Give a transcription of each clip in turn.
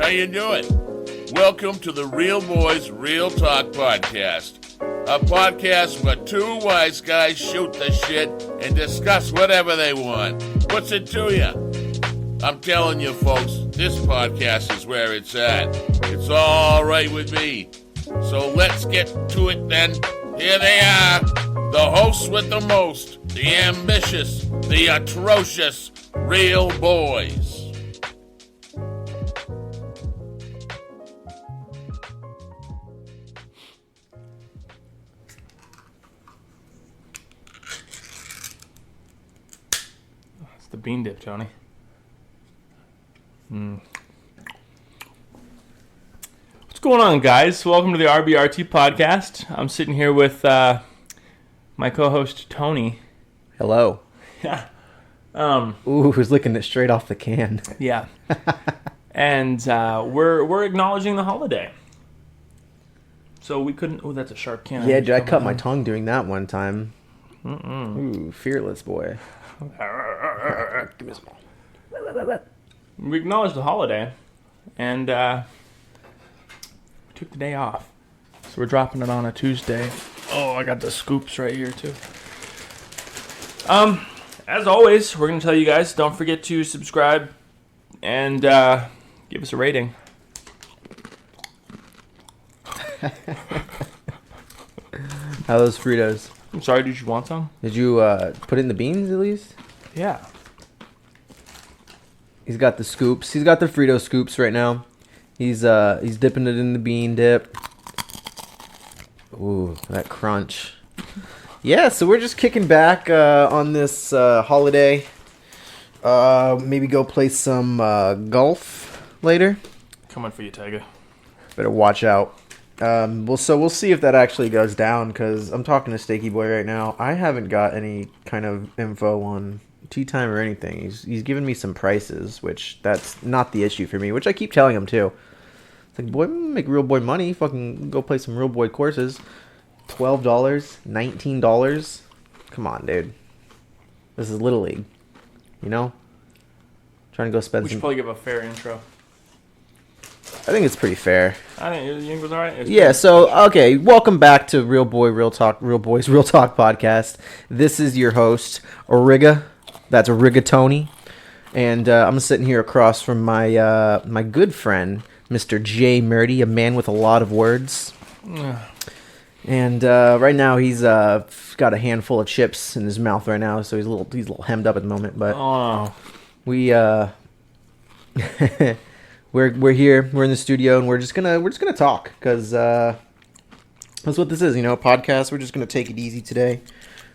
How you doing? Welcome to the Real Boys Real Talk podcast. A podcast where two wise guys shoot the shit and discuss whatever they want. What's it to you? I'm telling you folks, this podcast is where it's at. It's all right with me. So let's get to it then. Here they are, the hosts with the most, the ambitious, the atrocious Real Boys. It's the bean dip, Tony. What's going on, guys? Welcome to the RBRT podcast. I'm sitting here with my co-host Tony. Hello. Yeah. Ooh, who's licking it straight off the can? Yeah. And we're acknowledging the holiday. So we couldn't. Oh, that's a sharp can. Yeah, dude, I cut my tongue doing that one time. Ooh, fearless boy. Give me some more. We acknowledged the holiday, and we took the day off. So we're dropping it on a Tuesday. Oh, I got the scoops right here too. As always, we're gonna tell you guys, don't forget to subscribe and give us a rating. How are those Fritos? I'm sorry, did you want some? Did you put in the beans at least? Yeah. He's got the scoops. He's got the Frito scoops right now. He's dipping it in the bean dip. Ooh, that crunch. Yeah, so we're just kicking back on this holiday. Maybe go play some golf later. Coming for you, Tiger. Better watch out. We'll see if that actually goes down, because I'm talking to Stakey Boy right now. I haven't got any kind of info on tea time or anything. He's given me some prices, which that's not the issue for me, which I keep telling him too. It's like, boy, make real boy money. Fucking go play some real boy courses. $12, $19. Come on, dude. This is Little League. You know? Trying to go spend We should some... probably give a fair intro. I think it's pretty fair. I think you think it was alright? Yeah, so, okay, welcome back to Real Boys Real Talk podcast. This is your host, Origa. That's Origatoni. And I'm sitting here across from my my good friend, Mr. Jay Murdy, a man with a lot of words. And right now he's got a handful of chips in his mouth right now, so he's a little hemmed up at the moment. But we we're here, we're in the studio, and we're just gonna talk, because that's what this is, you know, a podcast. We're just gonna take it easy today.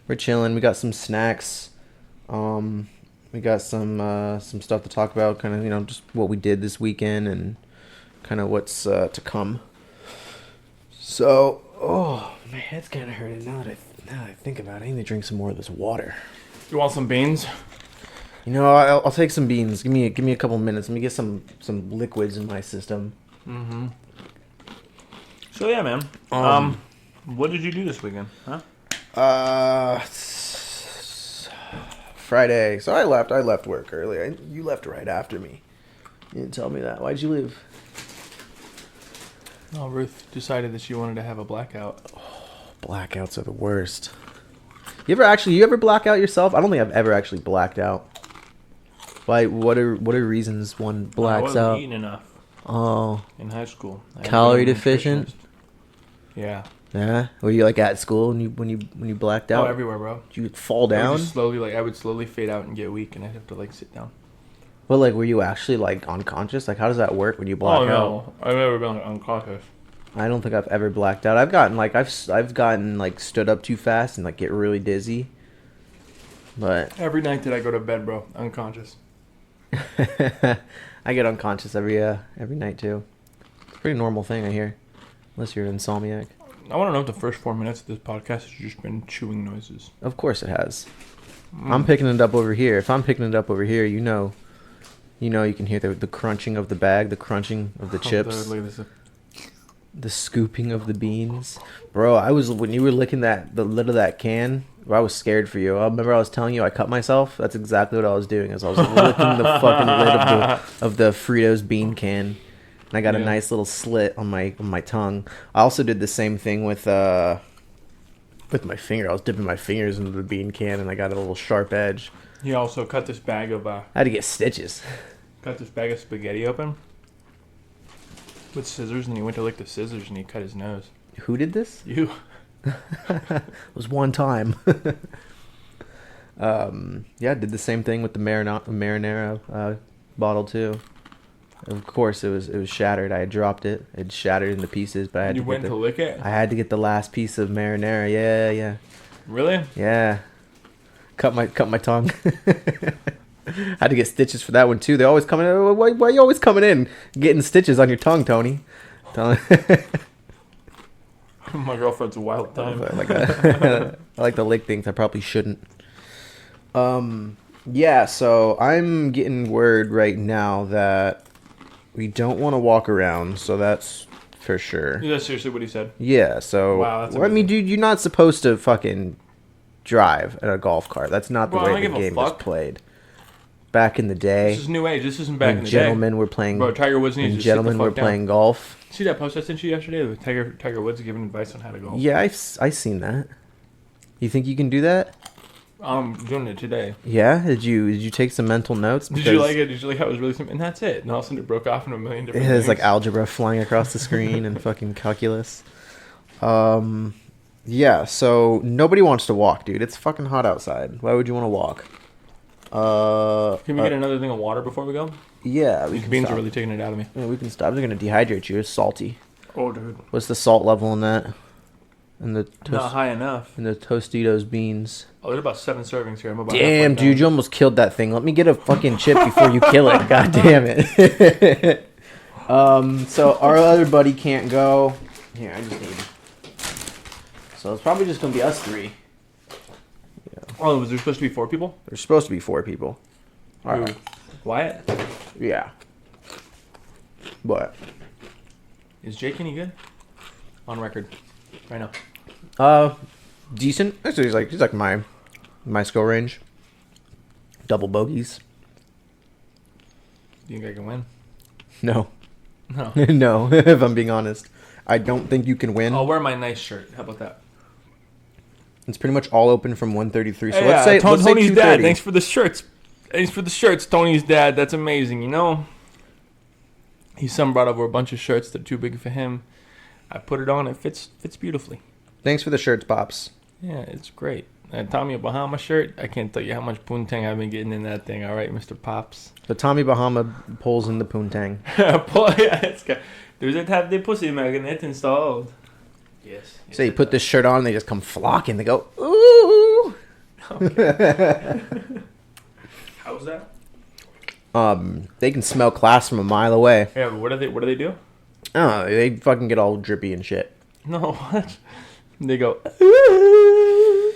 We're chilling. We got some snacks. We got some stuff to talk about, kind of, you know, just what we did this weekend and kind of what's to come. So, oh, my head's kind of hurting now that I think about it. I need to drink some more of this water. You want some beans? You know, I'll take some beans. Give me a couple minutes. Let me get some liquids in my system. Mm-hmm. So yeah, man. What did you do this weekend? Huh? Friday. So I left work early. You left right after me. You didn't tell me that. Why'd you leave? Oh, Ruth decided that she wanted to have a blackout. Oh, blackouts are the worst. You ever black out yourself? I don't think I've ever actually blacked out. Why? What are reasons one blacks I out? wasn't eating enough. Oh. In high school. Calorie deficient? Yeah. Yeah. Were you like at school when you blacked out? Oh, everywhere, bro. Did you fall down? I would slowly fade out and get weak, and I'd have to like sit down. Well, like, were you actually like unconscious? Like, how does that work when you black out? No, I've never been unconscious. I don't think I've ever blacked out. I've gotten like stood up too fast and like get really dizzy. But every night that I go to bed, bro, unconscious. I get unconscious every night too. It's a pretty normal thing, I hear, unless you're an insomniac. I want to know if the first 4 minutes of this podcast has just been chewing noises. Of course it has. I'm picking it up over here. If I'm picking it up over here, you know you can hear the crunching of the bag, the crunching of the chips. Look at this. The scooping of the beans. Bro, when you were licking the lid of that can, I was scared for you. I remember I was telling you I cut myself. That's exactly what I was doing, as I was licking the fucking lid of the Fritos bean can. and I got a Yeah. nice little slit on my tongue. I also did the same thing with my finger. I was dipping my fingers into the bean can, and I got a little sharp edge. He also cut this bag of I had to get stitches. spaghetti open with scissors, and he went to lick the scissors, and he cut his nose. Who did this? You. It was one time. Yeah, I did the same thing with the marinara bottle too. Of course, it was shattered. I had dropped it. It shattered into pieces, but I had You to went get to lick it? I had to get the last piece of marinara. Yeah. Really? Yeah. Cut my tongue. Had to get stitches for that one too. They always coming in. Why are you always coming in getting stitches on your tongue, Tony? My girlfriend's a wild time. I like to lick things I probably shouldn't. Yeah, so I'm getting word right now that we don't want to walk around, so that's for sure. Is that seriously what he said? Yeah, so Wow, that's I mean, dude, you're not supposed to fucking drive in a golf cart. That's not the Bro, I don't way the give a game was fuck. played. Back in the day, This is new age. This isn't back in when the gentlemen were playing, day. Bro, Tiger Woods needs when to sit the gentlemen fuck were down. playing golf. See that post I sent you yesterday with Tiger Woods giving advice on how to golf? Yeah, I seen that. You think you can do that? I'm doing it today. Yeah. Did you take some mental notes? Did you like it? Did you like how it was really simple? And that's it. And all of a sudden it broke off into a million different It's things. like algebra flying across the screen and fucking calculus. Yeah, so nobody wants to walk, dude. It's fucking hot outside. Why would you want to walk? Can we get another thing of water before we go? Yeah, we These can beans stop. are really taking it out of me. Yeah, we can stop. They're gonna dehydrate you. It's salty. Oh, dude. What's the salt level in that? In the Not high enough. in the Tostitos beans. Oh, there's about 7 servings here. I'm about Damn, halfway dude, down. you almost killed that thing. Let me get a fucking chip before you kill it. God damn it. So our other buddy can't go. Here, I just need. So it's probably just gonna be us three. Oh, was there supposed to be 4 people? There's supposed to be 4 people. All right. Ooh. Wyatt? Yeah. But Is Jake any good? On record. Right now. decent. Actually, he's like my skill range. Double bogeys. Do you think I can win? No. No. No, if I'm being honest. I don't think you can win. I'll wear my nice shirt. How about that? It's pretty much all open from 133. So Hey, let's say Tony's 230. dad. Thanks for the shirts. Thanks for the shirts, Tony's dad. That's amazing, you know? His son brought over a bunch of shirts that are too big for him. I put it on. It fits beautifully. Thanks for the shirts, Pops. Yeah, it's great. That Tommy Bahama shirt, I can't tell you how much poontang I've been getting in that thing. All right, Mr. Pops. The Tommy Bahama pulls in the poontang. Boy, it's got, does it have the pussy magnet installed? Yes. So you put this shirt on, they just come flocking. They go, ooh. How's that? They can smell class from a mile away. Yeah, but what do they do? Oh, they fucking get all drippy and shit. No, what? They go, Ooh.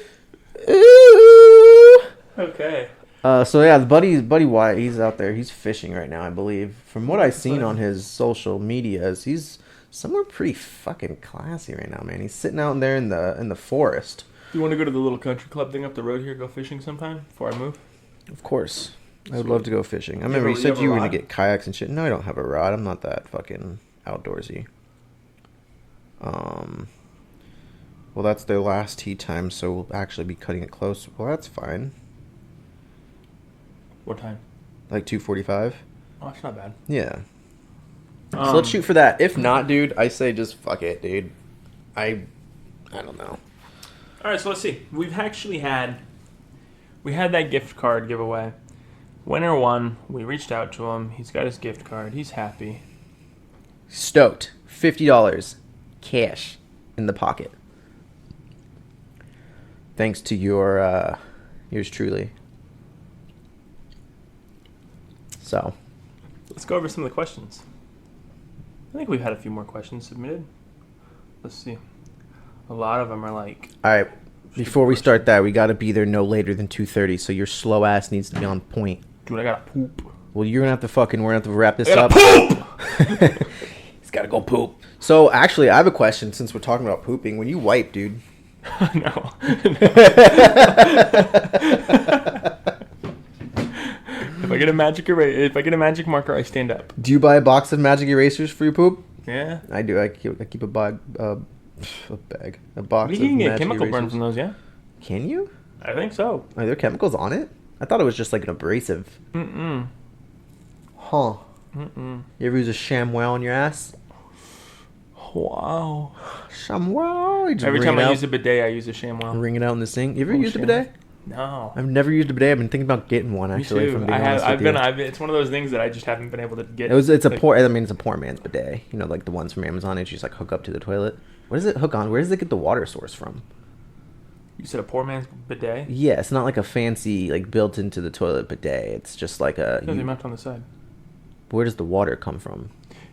okay. So yeah, the buddy Wyatt, he's out there. He's fishing right now, I believe. From what I've seen on his social medias, he's somewhere pretty fucking classy right now, man. He's sitting out there in the forest. Do you want to go to the little country club thing up the road here, go fishing sometime before I move? Of course, I would love to go fishing. I You remember have you a- said you have a you were gonna rod? get kayaks and shit. No, I don't have a rod. I'm not that fucking outdoorsy. Well, that's their last tee time, so we'll actually be cutting it close. Well, that's fine. What time? Like 2:45. Oh, that's not bad. Yeah. So let's shoot for that. If not, dude, I say just fuck it, dude. I don't know. All right, so let's see. We had that gift card giveaway. Winner won. We reached out to him. He's got his gift card. He's happy. Stoked. $50 cash in the pocket. Thanks to yours truly. So, Let's go over some of the questions. I think we've had a few more questions submitted. Let's see. A lot of them are like, all right. Before we start that, we got to be there no later than 2:30. So your slow ass needs to be on point. dude, I gotta poop. Well, you're gonna have to we're gonna have to wrap this I up. gotta poop! He's gotta go poop. So actually, I have a question since we're talking about pooping. When you wipe, dude. No. If I get a magic marker, I stand up. Do you buy a box of magic erasers for your poop? Yeah. I do. I keep a box You of can magic get chemical erasers. burn from those, yeah? Can you? I think so. Are there chemicals on it? I thought it was just like an abrasive. Mm-mm. Huh. Mm-mm. You ever use a ShamWow on your ass? Wow. ShamWow. You just Every wring time it I out, use a bidet, I use a ShamWow. wring it out in the sink. You ever Oh, used a shit. bidet? No. I've never used a bidet. I've been thinking about getting one Me actually. If too. I'm being honest with you. It's one of those things that I just haven't been able to get. It's a like, poor. I mean, it's a poor man's bidet. You know, like the ones from Amazon. You just like hook up to the toilet. What does it hook on? Where does it get the water source from? You said a poor man's bidet? Yeah, it's not like a fancy like built into the toilet bidet. It's just like a. No, they mount on the side. Where does the water come from?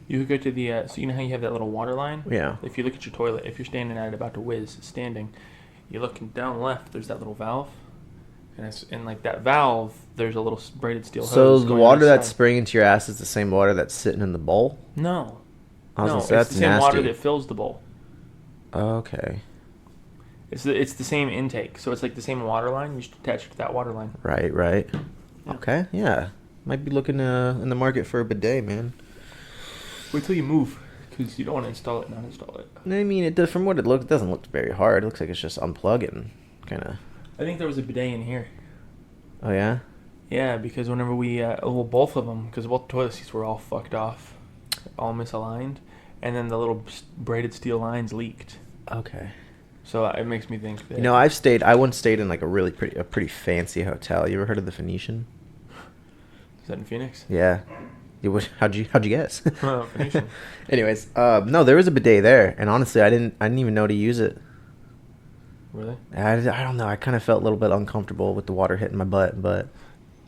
You hook it to the, so you know how you have that little water line? Yeah. If you look at your toilet, if you're standing at it about to whiz, standing, you're looking down left, there's that little valve. And like that valve, there's a little braided steel hose. So the going water on the that's side. spraying into your ass is the same water that's sitting in the bowl? No. I was No, gonna say, it's that's the same water nasty. that fills the bowl. Okay. It's the same intake, so it's like the same water line. You should attach it to that water line. Right. Yeah. Okay, yeah. Might be looking in the market for a bidet, man. Wait till you move, because you don't want to install it, not install it. I mean, it does. From what it looks, it doesn't look very hard. It looks like it's just unplugging, kind of. I think there was a bidet in here. Oh yeah. Yeah, because whenever we, both of them, because both toilet seats were all fucked off, all misaligned, and then the little braided steel lines leaked. Okay. So it makes me think that. You know, I once stayed in like a pretty fancy hotel. You ever heard of the Phoenician? Is that in Phoenix? Yeah. How'd you guess? Oh, Phoenician. Anyways, no, there was a bidet there, and honestly, I didn't even know to use it. Really? I don't know. I kind of felt a little bit uncomfortable with the water hitting my butt, but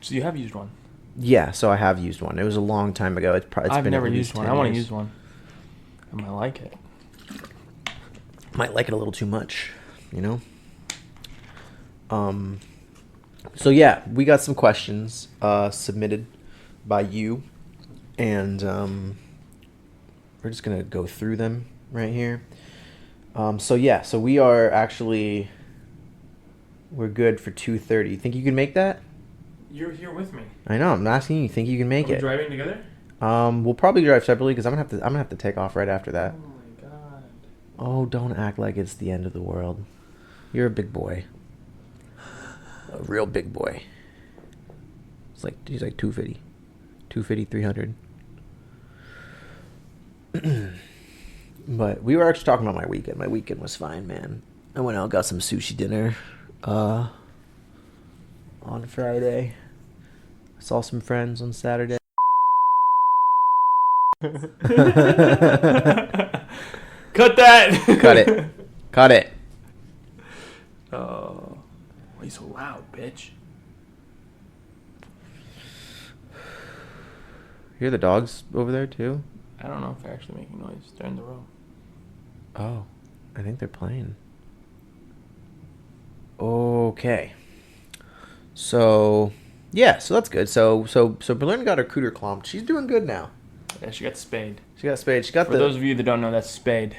So you have used one? yeah. So I have used one. It was a long time ago. It's I've been never at least used one. 10 I want to years. use one. I might like it. Might like it a little too much, you know. So yeah, we got some questions submitted by you, and we're just gonna go through them right here. So we are actually we're good for 2:30. You think you can make that? You're here with me. I know. I'm asking you. You think you can make Are we it? driving together? We'll probably drive separately because I'm gonna have to take off right after that. Oh my god. Oh, don't act like it's the end of the world. You're a big boy. A real big boy. He's like 250. 250, 300. But we were actually talking about my weekend. My weekend was fine, man. I went out, got some sushi dinner on Friday. Saw some friends on Saturday. Cut that! Cut it. Cut it. Oh, why are you so loud, bitch? Hear the dogs over there too? I don't know if they're actually making noise. They're in the room. Oh, I think they're playing. Okay. So, yeah, so that's good. So Berlin got her cooter clumped. She's doing good now. Yeah, she got spayed. She got spayed. She got For those of you that don't know, that's spayed.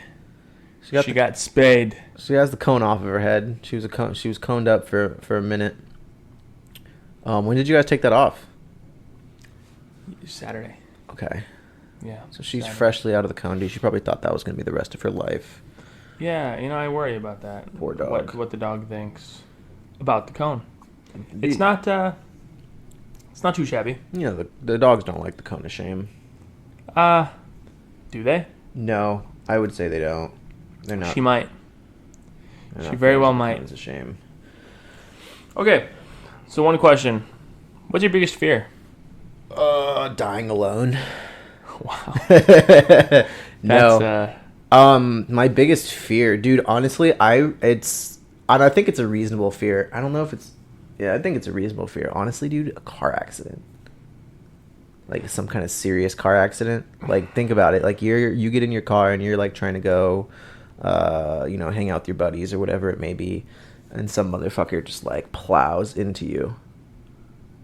She got spayed. She has the cone off of her head. She was coned up for a minute. When did you guys take that off? Saturday. Okay. Yeah. So she's Saturday. freshly out of the condy. She probably thought that was going to be the rest of her life. Yeah, I worry about that. Poor dog. What the dog thinks about the cone. It's not too shabby. You know, the dogs don't like the cone of shame. Do they? No, I would say they don't. They're not. She might. they're she not very fans well of might. cones of shame. Okay. So one question. What's your biggest fear? Dying alone. Wow. No. My biggest fear, dude, honestly, I think it's a reasonable fear. I don't know if I think it's a reasonable fear. Honestly, dude, a car accident. Like some kind of serious car accident. Like think about it. Like you get in your car and you're like trying to go hang out with your buddies or whatever it may be, and some motherfucker just like plows into you.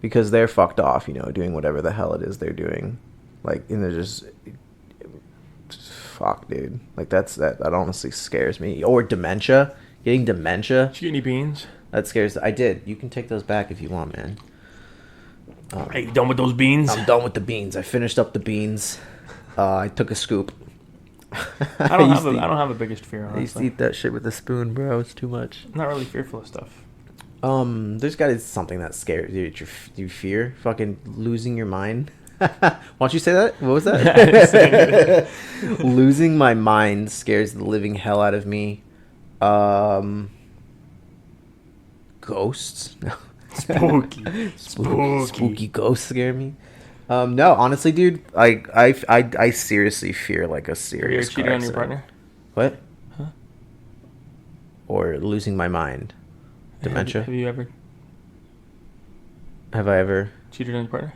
Because they're fucked off, doing whatever the hell it is they're doing. Like, and they're just fuck, dude. Like that honestly scares me. Or dementia. Getting dementia. Did you get any beans? That scares. I did. You can take those back if you want, man. Are you done with those beans? I'm done with the beans. I finished up the beans. I took a scoop. I don't have the biggest fear, I used to honestly. eat that shit with a spoon, bro. It's too much. I'm not really fearful of stuff. There's got to be something that scares you. You fear fucking losing your mind. Why don't you say that? What was that? Losing my mind scares the living hell out of me. Ghosts. No. Spooky ghosts scare me. No, honestly, dude, I seriously fear like a Have you ever serious cheated car on your accident. partner? What? Huh? Or losing my mind. Dementia. Have you ever Have I ever cheated on your partner?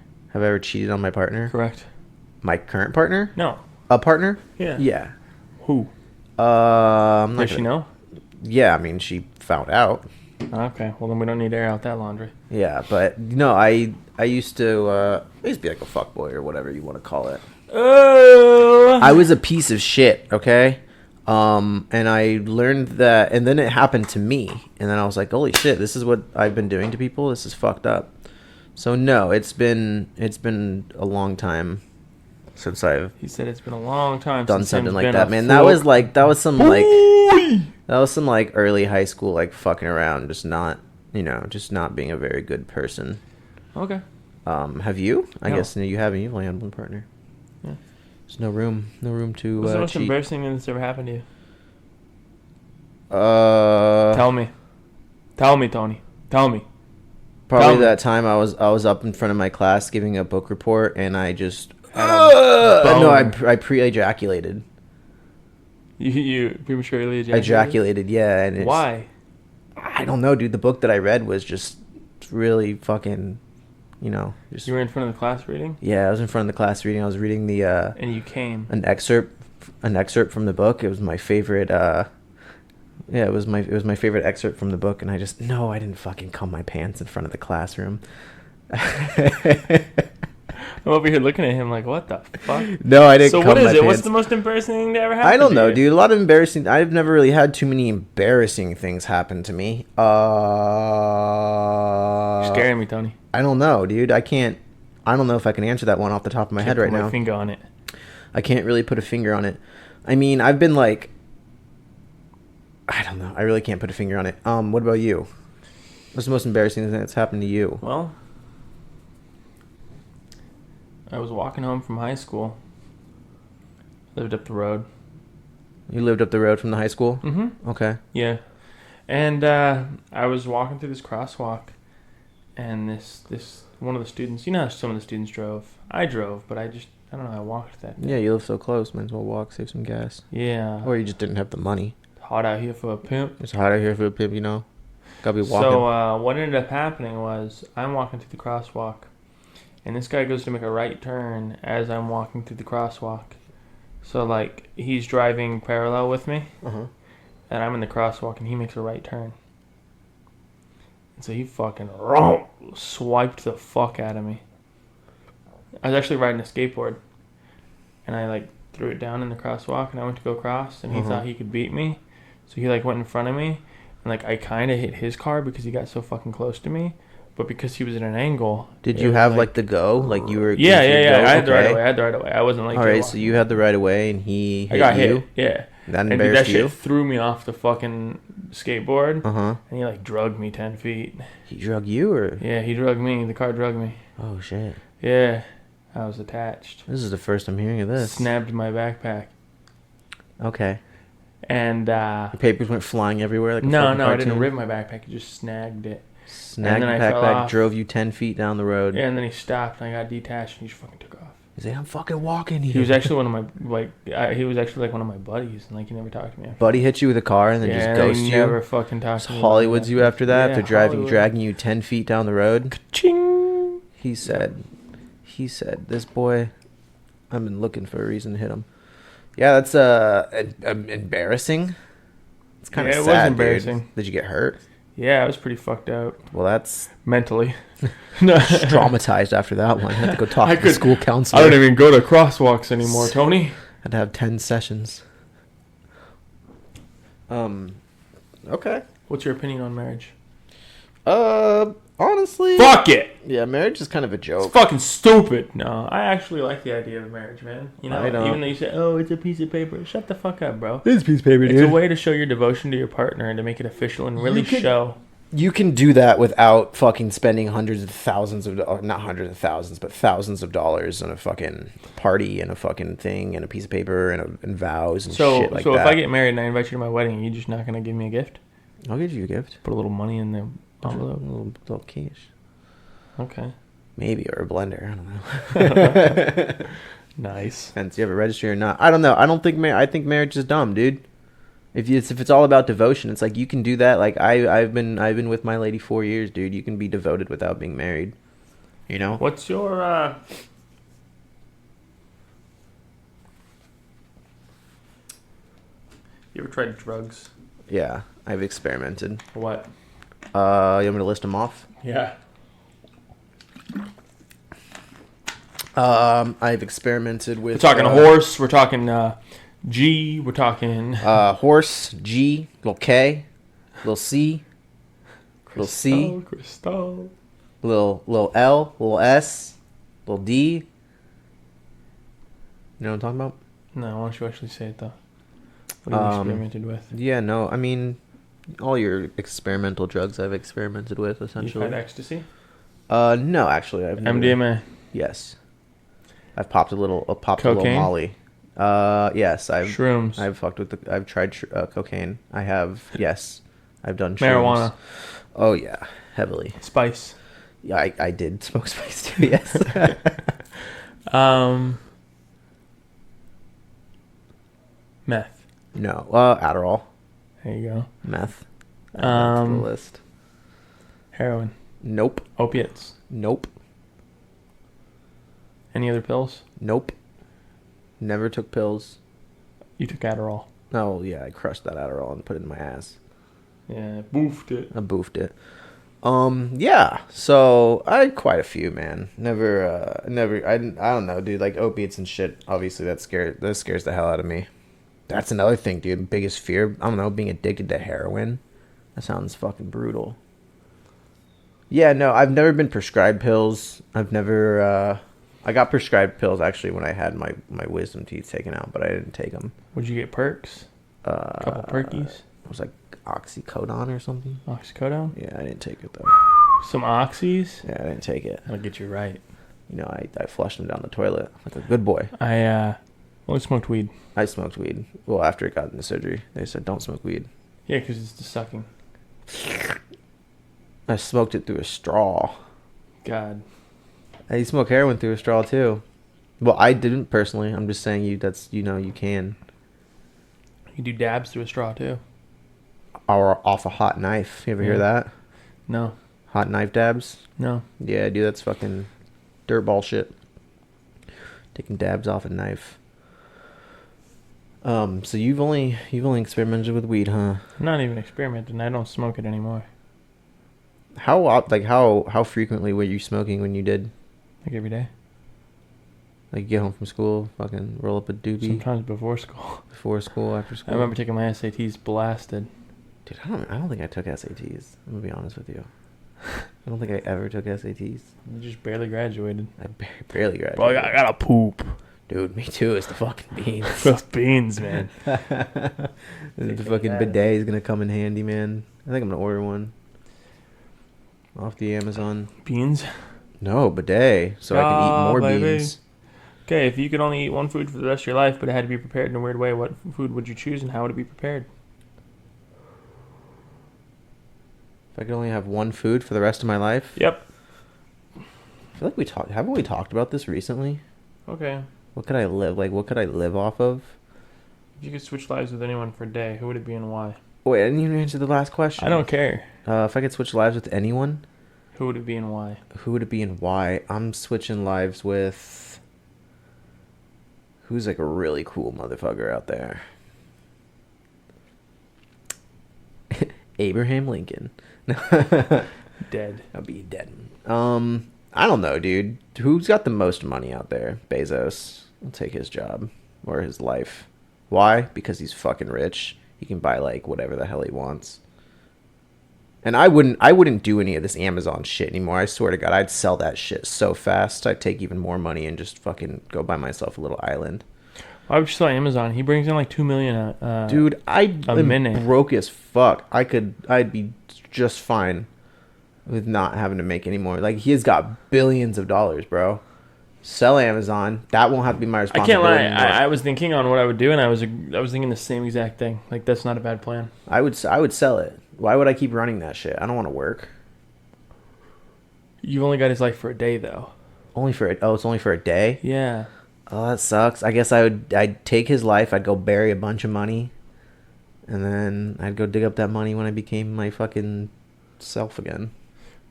cheated on my partner? Correct. My current partner? No. A partner? Yeah. Yeah. Who? I'm not Does she gonna- know? Yeah, I mean, she found out. Okay. Well, then we don't need to air out that laundry. Yeah, but no, I used to be like a fuckboy or whatever you want to call it. Oh. I was a piece of shit, okay? And I learned that, and then it happened to me, and then I was like, holy shit, this is what I've been doing to people? This is fucked up. So no, it's been a long time since I've He said it's been a long time done since something Tim's like been that, a man. That was some Boy! early high school, like fucking around, just not being a very good person. Okay. Have you? I No. guess no, you haven't. You've only had one partner. Yeah. There's no room to What's the most cheat. embarrassing thing that's ever happened to you? Tell Tell me. Tell me, Tony. Tell me. Probably tell me. that time I was up in front of my class giving a book report, and I just I pre-ejaculated. You prematurely Ejaculated, yeah. And it's, Why? I don't know, dude. The book that I read was just really fucking, just You were in front of the class reading, yeah. I was in front of the class reading. I was reading the and you came. an excerpt from the book. It was my favorite. It was my favorite excerpt from the book, and I didn't fucking cum my pants in front of the classroom. I'm over here looking at him like, what the fuck? No, I didn't. So cum what is my it? What's pants. the most embarrassing thing to ever happen? I don't to know, you? dude. A lot of embarrassing. I've never really had too many embarrassing things happen to me. You're scaring me, Tony. I don't know, dude. I don't know if I can answer that one off the top of my head Can't right put now. my finger on it. I can't really put a finger on it. I mean, I've been like, I don't know. I really can't put a finger on it. What about you? What's the most embarrassing thing that's happened to you? Well, I was walking home from high school. Lived up the road. You lived up the road from the high school? Mm-hmm. Okay. Yeah. And I was walking through this crosswalk, and this one of the students, you know how some of the students drove? I drove, but I don't know, I walked that day. Yeah, you live so close. Might as well walk, save some gas. Yeah. Or you just didn't have the money. Hot out here for a pimp. It's hot out here for a pimp, Gotta be walking. So what ended up happening was I'm walking through the crosswalk, and this guy goes to make a right turn as I'm walking through the crosswalk. So like he's driving parallel with me, Uh-huh. and I'm in the crosswalk, and he makes a right turn. And so he fucking swiped the fuck out of me. I was actually riding a skateboard, and I like threw it down in the crosswalk, and I went to go across, and he Uh-huh. thought he could beat me, so he like went in front of me, and like I kind of hit his car because he got so fucking close to me, but because he was at an angle. Did it you was, have like the go? Like you were? Yeah. you I had the right okay. away. I wasn't like. All right, so you had the right away, and he hit I got you. hit. Yeah. That And dude, that embarrassed shit you. threw me off the fucking skateboard, Uh-huh. and he like drugged me 10 feet. He drug you, or? Yeah, he drugged me. The car drugged me. Oh shit! Yeah, I was attached. This is the first I'm hearing of this. Snapped my backpack, Okay. and The papers went flying everywhere. Like a no, fucking I didn't cartoon? rip my backpack. He just snagged it. Snagged then the I fell backpack, off. drove you 10 feet down the road. Yeah, and then he stopped, and I got detached, and he just fucking took off. He's like, I'm fucking walking here. He was actually one of my he was actually like one of my buddies, and like he never talked to me. After. Buddy hit you with a car and then Yeah, just and ghost he you. never fucking talked Just to me. Hollywoods you after that. Yeah, They're Hollywood. dragging you 10 feet down the road. Ching. He said, this boy, I've been looking for a reason to hit him. Yeah, that's embarrassing. It's kind of Yeah, it was sad, embarrassing. dude. Did you get hurt? Yeah, I was pretty fucked out Well, that's mentally. No. traumatized after that one. I had to go talk I to the could- school counselor. I don't even go to crosswalks anymore, Tony. Had to have 10 sessions. Okay. What's your opinion on marriage? Honestly, Fuck it. yeah, marriage is kind of a It's joke. fucking stupid. No, I actually like the idea of marriage, man. You know, I don't. even though you say, "Oh, it's a piece of paper," shut the fuck up, bro. It's a piece of paper, It's a way to show your devotion to your partner and to make it official and really show. You can do that without fucking spending hundreds of thousands of, or not hundreds of thousands, but thousands of dollars on a fucking party and a fucking thing and a piece of paper and vows and So, shit like so that. if I get married and I invite you to my wedding, you're just not gonna give me a gift? I'll give you a gift. Put a little money in the A envelope. little cash. Okay. Maybe, or a blender. I don't know. Nice. Depends. You have a registry or not? I don't know. I don't think. I think marriage is dumb, dude. If it's all about devotion, it's like you can do that. Like I've been with my lady 4 years, dude. You can be devoted without being married. You know. What's your You ever tried drugs? Yeah, I've experimented. What? You want me to list them off? Yeah. I've experimented with. We're talking horse. We're talking G. We're talking Horse, G, little K, little C, little C, Crystal. little L, little S, little D. You know what I'm talking about? No, why don't you actually say it though? What have you experimented with? Yeah, no, I mean, all your experimental drugs I've experimented with, You've essentially. had ecstasy? No, actually, I've never. MDMA. Yes, I've popped a little Cocaine? Molly. Yes, Shrooms. I've tried cocaine. I have, yes, I've done Marijuana. shrooms. Oh yeah, heavily. Spice. Yeah, I did smoke spice too. Yes. Meth. No, Adderall, There you go. meth. Add that to the list. Heroin. Nope. Opiates. Nope. Any other pills? Nope. Never took pills. You took Adderall. Oh yeah, I crushed that Adderall and put it in my ass. Yeah, boofed it. I boofed it. Yeah. So I had quite a few, man. Never. I don't know, dude. Like opiates and shit. Obviously, that scares the hell out of me. That's another thing, dude. Biggest fear. I don't know, being addicted to heroin. That sounds fucking brutal. Yeah, no, I've never been prescribed pills. I've never. I got prescribed pills actually when I had my wisdom teeth taken out, but I didn't take them. Would you get perks? A couple perkies? It was like oxycodone or something. Oxycodone? Yeah, I didn't take it though. Some oxys? Yeah, I didn't take it. That'll get you right. You know, I flushed them down the toilet like a good boy. I only smoked weed. I smoked weed. Well, after it got into surgery, they said don't smoke weed. Yeah, because it's the sucking. I smoked it through a straw. God. I smoke heroin through a straw too. Well, I didn't personally. I'm just saying you can. You can do dabs through a straw, too. Or off a hot knife. You ever hear that? No. Hot knife dabs? No. Yeah, dude, that's fucking dirtball shit. Taking dabs off a knife. So you've only experimented with weed, huh? I'm not even experimenting. I don't smoke it anymore. How frequently were you smoking when you did? Like every day. Like you get home from school, fucking roll up a doobie Sometimes before school. before school, after school. I remember taking my SATs blasted. Dude, I don't think I took SATs. I'm gonna be honest with you. I don't think I ever took SATs. You just barely graduated. I barely graduated. Bro, I gotta poop. Dude, me too. It's the fucking beans. Those beans, man. The fucking bidet is gonna come in handy, man. I think I'm gonna order one off the Amazon. Beans? No, bidet, so I can eat more baby. beans. Okay, if you could only eat one food for the rest of your life, but it had to be prepared in a weird way, what food would you choose and how would it be prepared? If I could only have one food for the rest of my life. Yep. I feel like haven't we talked about this recently? Okay. What could I live off of? If you could switch lives with anyone for a day, who would it be and why? Wait, I didn't even answer the last question. I don't care. If I could switch lives with anyone, Who would it be and why? who would it be and why? I'm switching lives with... Who's like a really cool motherfucker out there? Abraham Lincoln. Dead. I'll be dead. I don't know, dude. Who's got the most money out there? Bezos. I'll take his job or his life. Why? Because he's fucking rich. He can buy like whatever the hell he wants. And I wouldn't do any of this Amazon shit anymore. I swear to God, I'd sell that shit so fast. I'd take even more money and just fucking go buy myself a little island. Why would you sell Amazon? He brings in like $2 million. Dude, I am minute. broke as fuck. I'd be just fine with not having to make any more. Like, he's got billions of dollars, bro. Sell Amazon. That won't have to be my I responsibility can't lie. anymore. I was thinking on what I would do, and I was thinking the same exact thing. Like, that's not a bad plan. I would sell it. Why would I keep running that shit? I don't want to work. You've only got his life for a day, though. It's only for a day? Yeah. Oh, that sucks. I guess I'd take his life. I'd go bury a bunch of money, and then I'd go dig up that money when I became my fucking self again.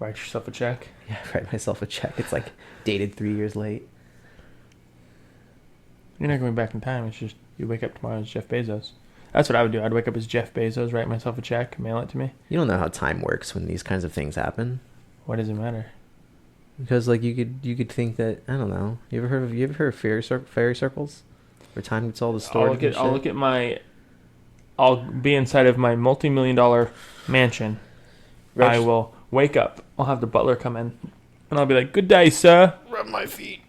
Write yourself a check. Yeah, write myself a check. It's like dated 3 years late. You're not going back in time. It's just you wake up tomorrow as Jeff Bezos. That's what I would do. I'd wake up as Jeff Bezos, write myself a check, mail it to me. You don't know how time works when these kinds of things happen. Why does it matter? Because like you could think that, I don't know. You ever heard of fairy circles? Where time gets all the stored. I'll be inside of my multi-million-dollar mansion. Rich. I will wake up. I'll have the butler come in, and I'll be like, "Good day, sir. Rub my feet.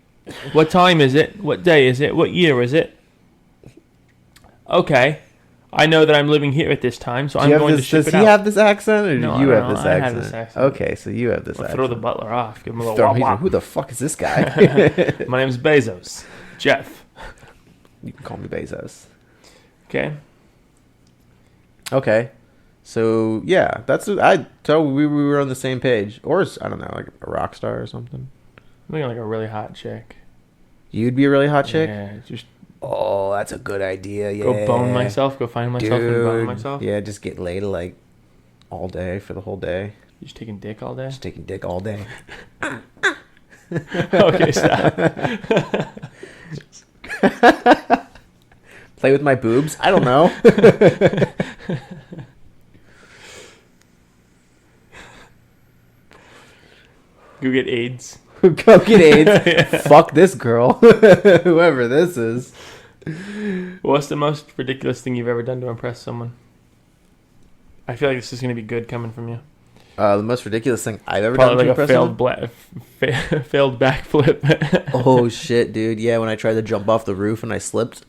What time is it? What day is it? What year is it? Okay, I know that I'm living here at this time, so I'm going to ship Does it he out." have this accent, or No, do you I have don't this know. I accent? have this accent. Okay, so you have this I'll accent. throw the butler off. Give him a little Throw wah him- wah. Who the fuck is this guy? My name's Bezos. Jeff. You can call me Bezos. Okay. Okay. So yeah, I thought we were on the same page, or I don't know, like a rock star or something. I'm thinking like a really hot chick. You'd be a really hot chick. Yeah, just Oh, that's a good idea. Yeah. go bone myself. Go find myself and bone Dude. myself. Yeah, just get laid like all day for the whole day. You just taking dick all day. Just taking dick all day. Okay, stop. Play with my boobs? I don't know. Go get AIDS. Go get AIDS. Fuck this girl. Whoever this is. What's the most ridiculous thing you've ever done to impress someone? I feel like this is going to be good coming from you. The most ridiculous thing I've ever Probably done to like a impress someone? failed backflip. Oh shit, dude. Yeah, when I tried to jump off the roof and I slipped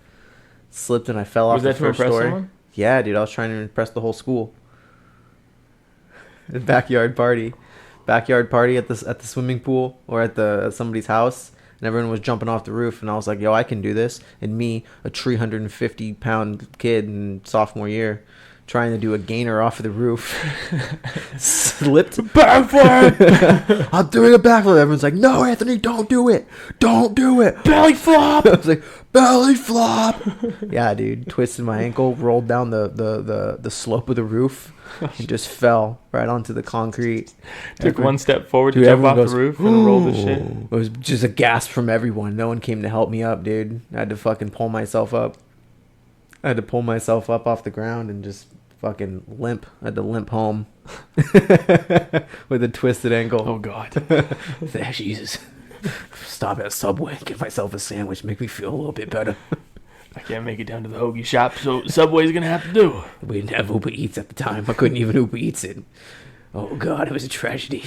and I fell off Was the that to first impress story. someone? Yeah, dude, I was trying to impress the whole school. Backyard party at the swimming pool or at somebody's house, and everyone was jumping off the roof, and I was like, "Yo, I can do this!" And me, a 350-pound kid in sophomore year, trying to do a gainer off of the roof, slipped. Backflip! I'm doing a backflip. Everyone's like, "No, Anthony, don't do it! Don't do it!" Belly flop! I was like, belly flop. Yeah, dude. Twisted my ankle, rolled down the slope of the roof, and just fell right onto the concrete. Took one step forward to Dude, jump off everyone the goes, roof and roll the shit. It was just a gasp from everyone. No one came to help me up, dude. I had to fucking pull myself up. I had to pull myself up off the ground and just fucking limp. I had to limp home with a twisted ankle. Oh, God. Jesus. Stop at Subway, get myself a sandwich, make me feel a little bit better. I can't make it down to the hoagie shop, so Subway's going to have to do. We didn't have Uber Eats at the time. I couldn't even Uber Eats it. Oh, God, it was a tragedy.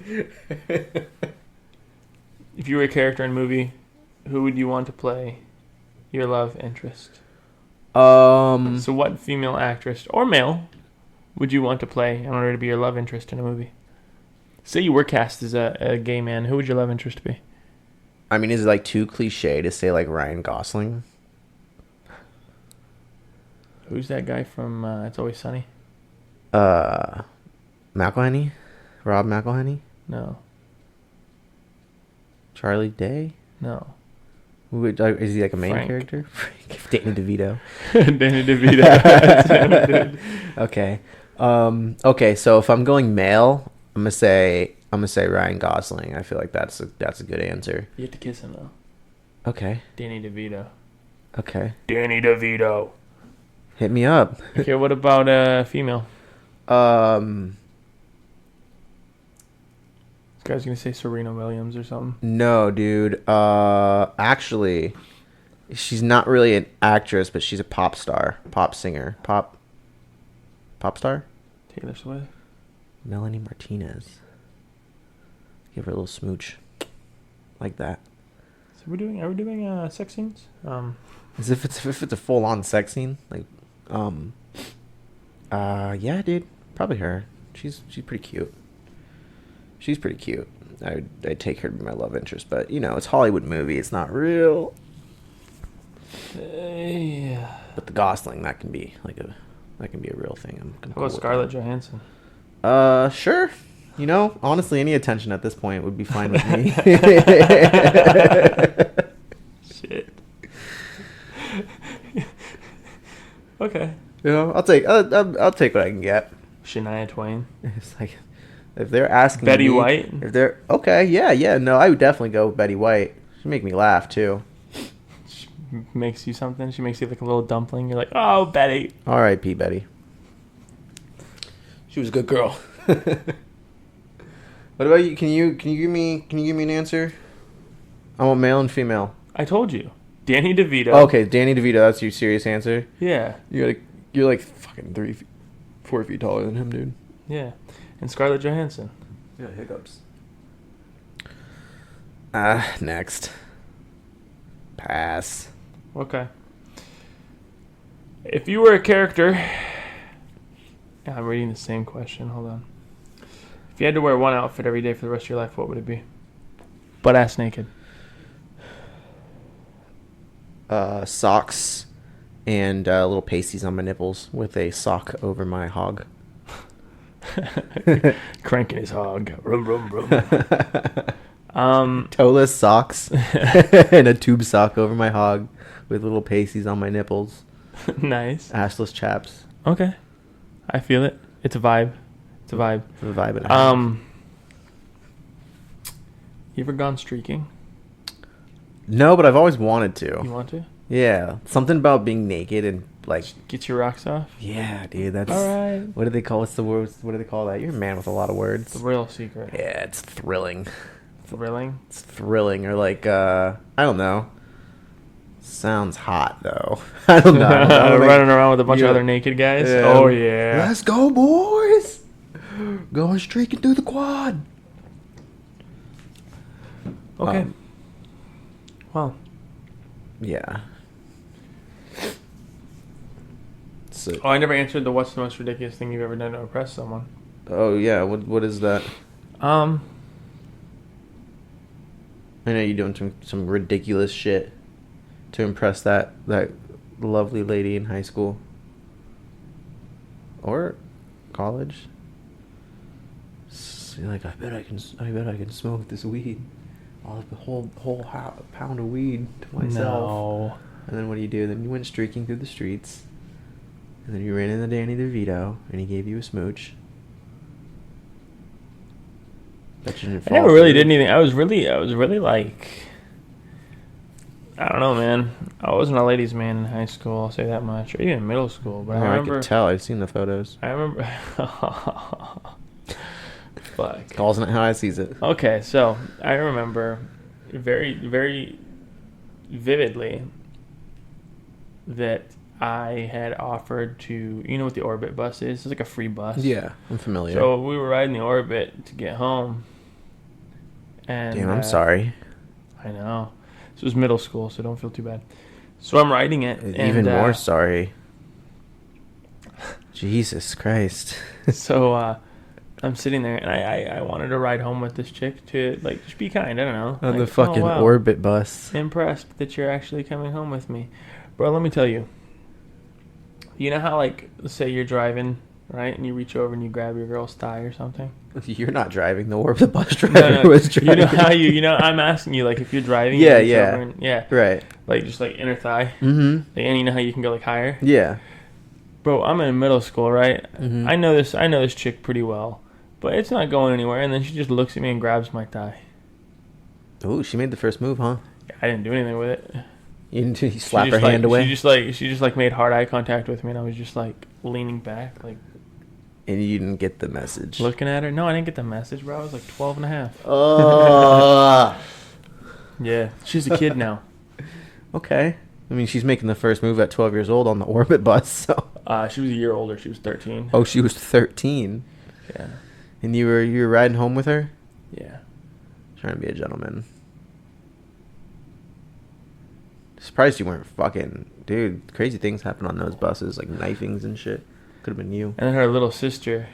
If you were a character in a movie, who would you want to play your love interest? So what female actress, or male, would you want to play in order to be your love interest in a movie? Say you were cast as a gay man, who would your love interest be? I mean, is it like too cliche to say like Ryan Gosling? Who's that guy from It's Always Sunny? McElhenney? Rob McElhenney? No. Charlie Day? No. Is he like a main Frank. character? Danny DeVito. Danny DeVito. Okay. Okay, so if I'm going male, I'm gonna say Ryan Gosling. I feel like that's a good answer. You have to kiss him, though. Okay. Danny DeVito. Okay. Danny DeVito. Hit me up. Okay, what about female? This guy's going to say Serena Williams or something. No, dude. Actually, she's not really an actress, but she's a pop star, pop singer, pop star. Taylor Swift. Melanie Martinez. Give her a little smooch. Like that. So are we doing sex scenes? As if it's a full on sex scene. Like, yeah, dude. Probably her. She's pretty cute. She's pretty cute. I'd take her to be my love interest, but you know, it's a Hollywood movie. It's not real. Yeah. But the Gosling, that can be a real thing. I'm How cool about with Scarlett Johansson? that. Sure. You know, honestly, any attention at this point would be fine with me. Shit. Okay. You know, I'll take what I can get. Shania Twain. It's like if they're asking Betty me, White. If they're okay, yeah, no, I would definitely go with Betty White. She'd make me laugh too. She makes you something. She makes you like a little dumpling. You're like, oh, Betty. R.I.P. Betty. She was a good girl. What about you? Can you give me an answer? I want male and female. I told you. Danny DeVito. Okay, Danny DeVito. That's your serious answer. Yeah. You're like fucking 4 feet taller than him, dude. Yeah. And Scarlett Johansson. Yeah, hiccups. Next. Pass. Okay. If you were a character... Yeah, I'm reading the same question. Hold on. If you had to wear one outfit every day for the rest of your life, what would it be? Butt ass naked. Socks and little pasties on my nipples with a sock over my hog. Cranking his hog. Rum, rum, rum. Toeless socks and a tube sock over my hog with little pasties on my nipples. Nice. Assless chaps. Okay. I feel it. It's a vibe. It's a vibe. It's a vibe and a half. You ever gone streaking? No, but I've always wanted You to. want to? Yeah. Something about being naked and like... Get your rocks off? Yeah, dude, that's... All right. What do they call... What's the word? What do they call that? You're a man with a lot of words. The real secret. Yeah, it's thrilling. Thrilling? It's thrilling. Or like, I don't know. Sounds hot, though. I don't know. Running around with a bunch of Yeah. other naked guys? Yeah. Oh, yeah. Let's go, boys! Going streaking through the quad. Okay. Well, Yeah. So, I never answered the what's the most ridiculous thing you've ever done to impress someone. oh, yeah. What is that? Um, I know you're doing some ridiculous shit to impress that lovely lady in high school. Or college. So you're like, I bet I can smoke this weed. I'll have the whole pound of weed to myself. no. And then what do? Then you went streaking through the streets. And then you ran into Danny DeVito, and he gave you a smooch. Bet you didn't I fall never really through. did anything. I was really like, I don't know, man. I wasn't a ladies' man in high school, I'll say that much. Or even in middle school. But Oh, I remember. I could tell. I've seen the photos. I remember. Fuck. Calls it how I sees it. Okay, so I remember very, very vividly that I had offered to, you know what the Orbit bus is? It's like a free bus. Yeah, I'm familiar. So we were riding the Orbit to get home. And Damn, I'm sorry. I know. This was middle school, so don't feel too bad. So I'm riding it. Even and, more sorry. Jesus Christ. So I'm sitting there, and I wanted to ride home with this chick to, like, just be kind. I don't know. On the Like, fucking oh, wow. Orbit bus. Impressed that you're actually coming home with me. Bro, let me tell you. You know how, like, let's say you're driving, right? And you reach over and you grab your girl's thigh or something? You're not driving. The Orbit bus driver was driving. You know how I'm asking you, like, if you're driving. Yeah, you reach yeah. over and, yeah. Right. Like, just, like, inner thigh. Mm-hmm. Like, and you know how you can go, like, higher? Yeah. Bro, I'm in middle school, right? Mhm. I know this chick pretty well. But it's not going anywhere. And then she just looks at me and grabs my thigh. Ooh, she made the first move, huh? I didn't do anything with it. You slap She her just, hand like, away? She just like made hard eye contact with me, and I was just like leaning back, like And you didn't get the message. looking at her. No, I didn't get the message, bro. I was like 12 and a half. Oh. Yeah, she's a kid now. Okay. I mean, she's making the first move at 12 years old on the Orbit bus, so. She was a year older. She was 13. Oh, she was 13. Yeah. And you were riding home with her? Yeah. Trying to be a gentleman. Surprised you weren't fucking... Dude, crazy things happen on those buses, like knifings and shit. Could have been you. And then her little sister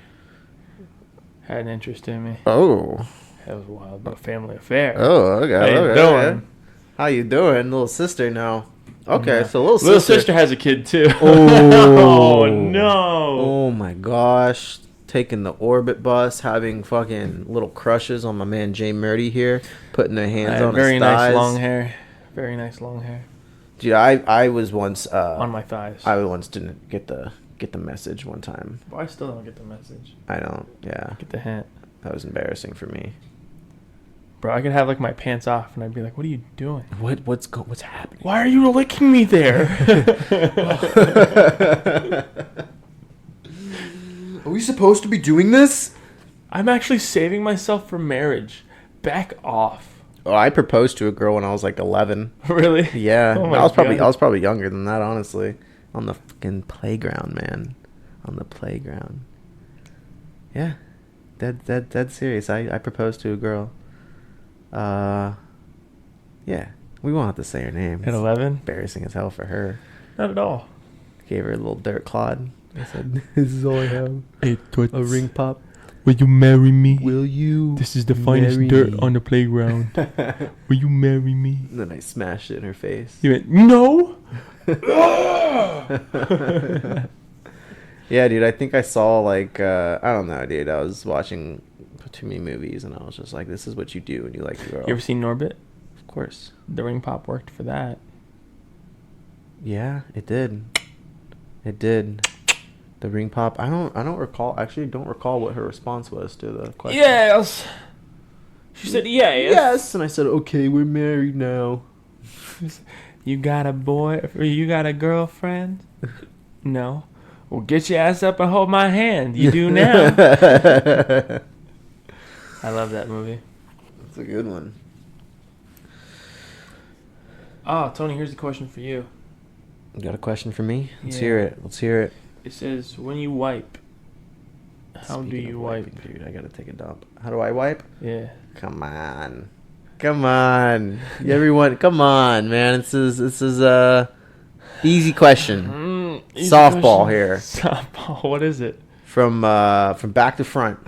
had an interest in me. Oh. That was wild. A family affair. Oh, okay. How you okay, doing? okay. How you doing, little sister? Now, okay, Yeah. so little sister has a kid too. Oh. Oh no! Oh my gosh, taking the Orbit bus, having fucking little crushes on my man Jay Murdy here, putting their hands on very his thighs. nice long hair. Very nice long hair Dude, I was once on my thighs. I once didn't get the message one time. But I still don't get the message. I don't. Yeah, Get the hint, that was embarrassing for me. bro. I could have like my pants off, and I'd be like, "What are you doing? What's happening? Why are you licking me there?" Are we supposed to be doing this? I'm actually saving myself for marriage. Back off. Oh, I proposed to a girl when I was like 11. Really? Yeah, Oh my I was God. probably younger than that, honestly. On the fucking playground, man. On the playground. Yeah, dead serious. I proposed to a girl. Yeah, we won't have to say her name. At It's 11? embarrassing as hell for her. Not at all. Gave her a little dirt clod. I said, "This is all I have. Hey, Toots. A ring pop. Will you marry me? Will you? This is the finest marry dirt me?" on the playground. Will you marry me? And then I smashed it in her face. You went, no. Yeah, dude, I think I saw like I don't know, dude. I was watching too many movies, and I was just like, "This is what you do when you like a girl." You ever seen Norbit? Of course. The ring pop worked for that. Yeah, it did. It did. The ring pop. I don't recall. Actually, don't recall what her response was to the question. Yes. She said yes. Yes, and I said, "Okay, we're married now." You got a boy? Or you got a girlfriend? No. Well, get your ass up and hold my hand. You do now. I love that movie. That's a good one. Oh, Tony, here's a question for you. You got a question for me? Let's Yeah. hear it. Let's hear it. It says, when you wipe, how do Speaking you of wipe? wiping, dude, I gotta take a dump. How do I wipe? Yeah. Come on. Come on. Everyone, come on, man. This is easy question. Easy Softball question. here. Softball. What is it? From back to front.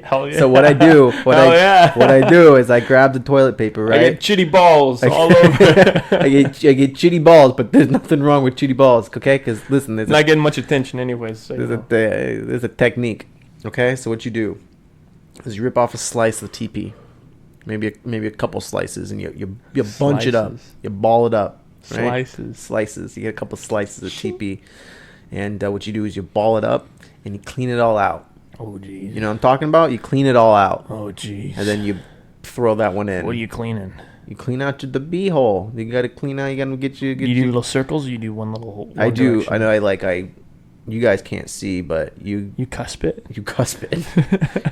Hell yeah. So what I do, what Hell I do is I grab the toilet paper, right? I get chitty balls all over. I get chitty balls, but there's nothing wrong with chitty balls, okay? Because listen, there's Not getting much attention anyways. So there's a technique, okay? So what you do is you rip off a slice of TP, maybe a couple slices, and you bunch it up, Slices. you ball it up, right? Slices. You get a couple slices of TP, and what you do is you ball it up and you clean it all out. Oh, jeez. You know what I'm talking about? You clean it all out, Oh, jeez. and then you throw that one in. What are you cleaning? You clean out the bee hole. You gotta clean out. You gotta get You do little circles or you do one little hole? I do. I know. You guys can't see, but you cusp it? you cusp it.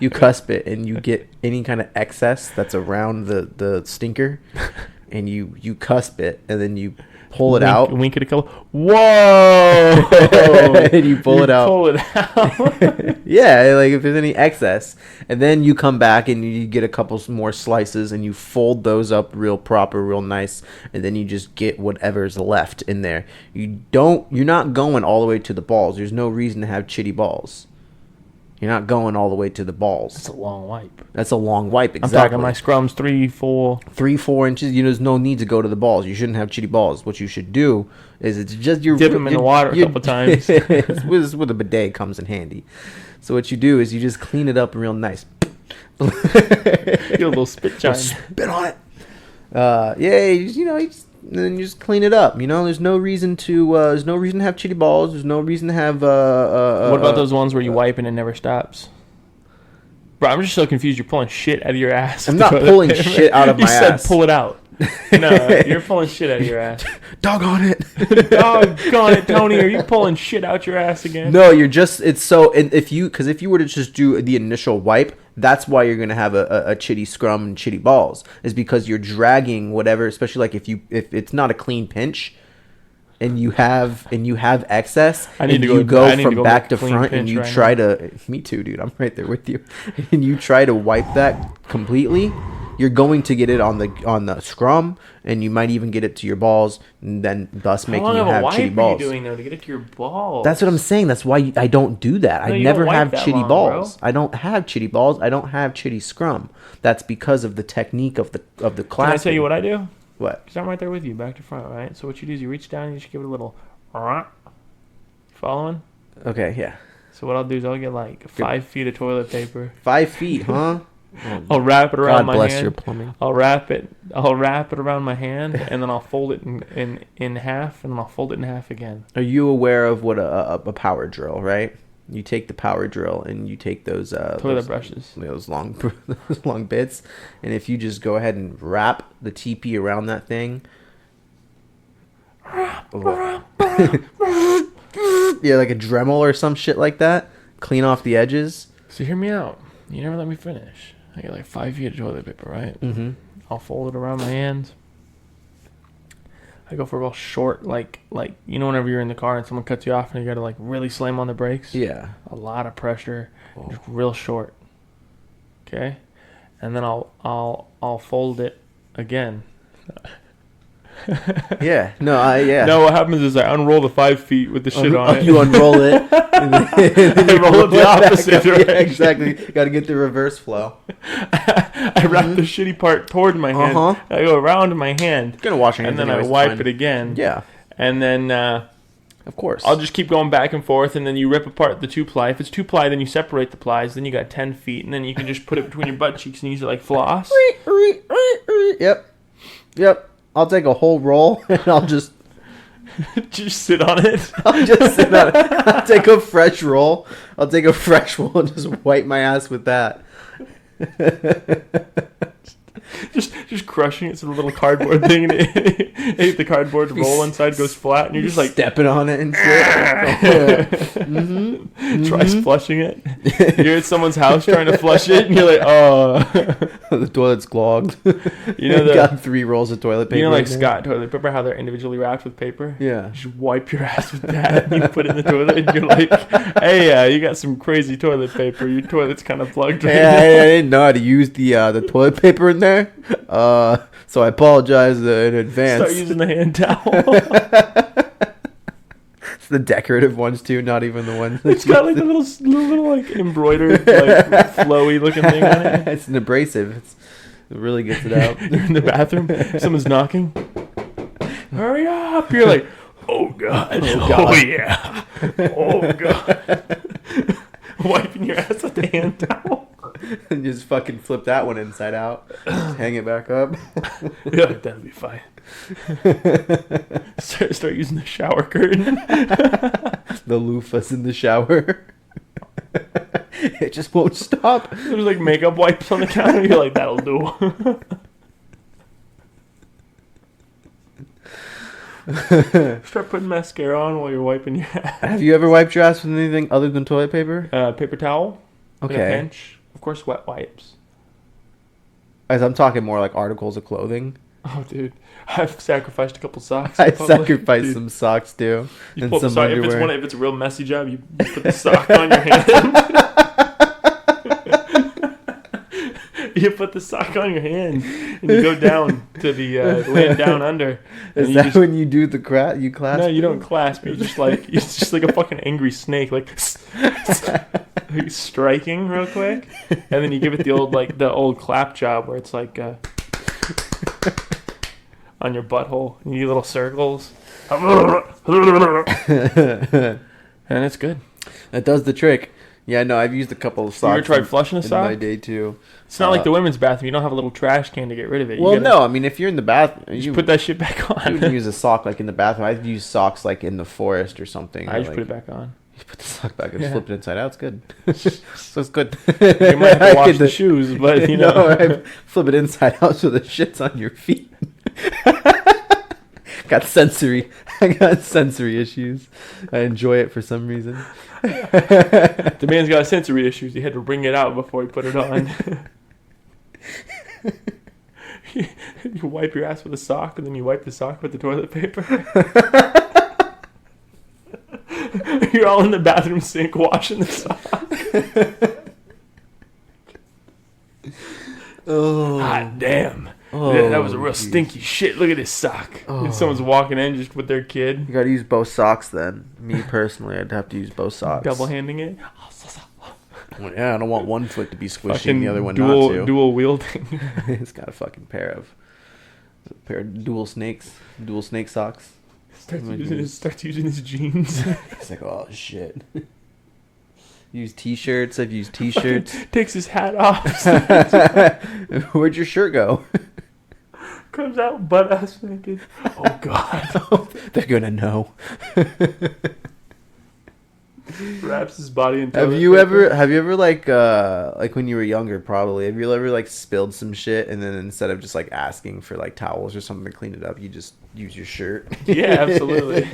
You cusp it, and you get any kind of excess that's around the stinker, and you cusp it, and then you pull it out. Wink at a couple. Whoa! And you pull it out. Pull it out. Yeah, like if there's any excess, and then you come back and you get a couple more slices, and you fold those up real proper, real nice, and then you just get whatever's left in there. You're not going all the way to the balls. There's no reason to have chitty balls. You're not going all the way to the balls. That's a long wipe. That's a long wipe. Exactly. I'm talking my scrums 3, 4. 3-4 inches. There's no need to go to the balls. You shouldn't have chitty balls. What you should do is it's just your Dip 'em in the water a couple times. This is where the bidet comes in handy. So what you do is you just clean it up real nice. Get a little spit chime. Spit on it. Then you just clean it up. There's no reason to have chitty balls. There's no reason to have. What about those ones where you wipe and it never stops? Bro, I'm just so confused. You're pulling shit out of your ass. I'm not pulling shit out of my ass. You said pull it out. No, you're pulling shit out of your ass. Doggone it. Doggone it, Tony. Are you pulling shit out your ass again? No, if you were to just do the initial wipe, that's why you're gonna have a chitty scrum and chitty balls, is because you're dragging whatever, especially like if it's not a clean pinch, and you have excess, I need and to you go- I need to from go back make to a clean front and pinch you right try to, me too, dude, I'm right there with you, and you try to wipe that completely, you're going to get it on the scrum, and you might even get it to your balls, and then thus making you have shitty How long of a wipe are you balls. doing though to get it to your balls? That's what I'm saying. That's why I don't do that. No, I you never don't wipe have that chitty long, balls. bro. I don't have chitty balls. I don't have chitty scrum. That's because of the technique of the class. Can I tell you what I do? What? Because I'm right there with you, back to front, right? So what you do is you reach down and you just give it a little... Following? Okay, yeah. So what I'll do is I'll get like 5 feet of toilet paper. 5 feet, huh? I'll wrap it around God my bless hand. your plumbing. I'll wrap it around my hand, and then I'll fold it in half, and then I'll fold it in half again. Are you aware of what a power drill, right? You take the power drill and you take those Toilet brushes. those long those long bits, and if you just go ahead and wrap the TP around that thing, yeah, like a Dremel or some shit like that, clean off the edges. So hear me out. You never let me finish. I get like 5 feet of toilet paper, right? Mm-hmm. I'll fold it around my hands. I go for a real short, like you know, whenever you're in the car and someone cuts you off and you gotta like really slam on the brakes. Yeah. A lot of pressure, Oh. just real short. Okay, and then I'll fold it again. Yeah. No. No, what happens is I unroll the 5 feet with the shit on it. You unroll it. And then I roll it the opposite direction. Yeah, exactly. Got to get the reverse flow. I wrap the shitty part toward my hand. Uh-huh. I go around my hand. You're gonna wash your And hands then I anyways, wipe it's it fine. again. Yeah. And then Of course. I'll just keep going back and forth, and then you rip apart the 2-ply. If it's 2-ply, then you separate the plies. Then you got 10 feet, and then you can just put it between your butt cheeks and use it like floss. Yep. I'll take a whole roll and I'll just Just sit on it. sit on it. I'll take a fresh roll. And just wipe my ass with that. just crushing it to the little cardboard thing, and the cardboard roll inside goes flat, and you're just like stepping on it and shit. tries flushing it. You're at someone's house trying to flush it, and you're like, oh. The toilet's clogged. You know got 3 rolls of toilet paper. You know, like in there. Scott toilet paper, how they're individually wrapped with paper. Yeah. You just wipe your ass with that, and you put it in the toilet, and you're like, hey, you got some crazy toilet paper. Your toilet's kind of plugged right now. I didn't know how to use the toilet paper in there. So I apologize in advance. Start using the hand towel. It's the decorative ones too, not even the ones. It's got like a little like embroidered, like flowy looking thing on it. It's an abrasive. It really gets it out. You're in the bathroom. Someone's knocking. Hurry up! You're like, oh god, oh yeah, oh god. Wiping your ass with the hand towel. And just fucking flip that one inside out. Just hang it back up. Yeah, that'll be fine. Start using the shower curtain. The loofah's in the shower. It just won't stop. There's like makeup wipes on the counter. You're like, that'll do. Start putting mascara on while you're wiping your ass. Have you ever wiped your ass with anything other than toilet paper? Paper towel. In a Okay. pinch. Of course, wet wipes. As I'm talking more like articles of clothing. Oh, dude. I've sacrificed a couple socks. I in public. sacrificed Dude, some socks too. You And pull the some sock, underwear. if it's a real messy job, you put the sock on your hand. You put the sock on your hand and you go down to the land down under. And Is you that just, when you do the you clasp? no, you don't clasp. It's just like a fucking angry snake, like striking real quick, and then you give it the old clap job where it's like on your butthole. And you do little circles, and it's good. That does the trick. Yeah, no, I've used a couple of You socks. ever tried flushing a in sock? my day too. It's not like the women's bathroom. You don't have a little trash can to get rid of it. You Well, gotta no, I mean if you're in the bathroom, you put that shit back you on. can use a sock like in the bathroom. I've used socks like in the forest or something. I or, just put like, it back on. You put the sock back and Yeah. flip it inside out. It's good. So it's good. You might have to wash I the did shoes, but you know. No, I flip it inside out so the shit's on your feet. I got sensory issues. I enjoy it for some reason. The man's got sensory issues. He had to wring it out before he put it on. You wipe your ass with a sock, and then you wipe the sock with the toilet paper. You're all in the bathroom sink washing the sock. Oh, God damn. Oh, That was a real geez. stinky shit. Look at this sock. Oh. If someone's walking in just with their kid, You gotta use both socks then. Me personally, I'd have to use both socks. double handing it. Well, yeah, I don't want one foot to be squishy Fucking and the other one dual, not to. dual wielding. It's got a fucking pair of dual snake socks. starts using his jeans. He's like, oh shit. Use t-shirts. I've used t-shirts. Takes his hat off. Where'd your shirt go? Comes out butt ass naked. Oh god. They're gonna know. Wraps his body in Have toilet you paper. ever like when you were younger probably, have you ever like spilled some shit and then instead of just like asking for like towels or something to clean it up, you just use your shirt? Yeah, absolutely.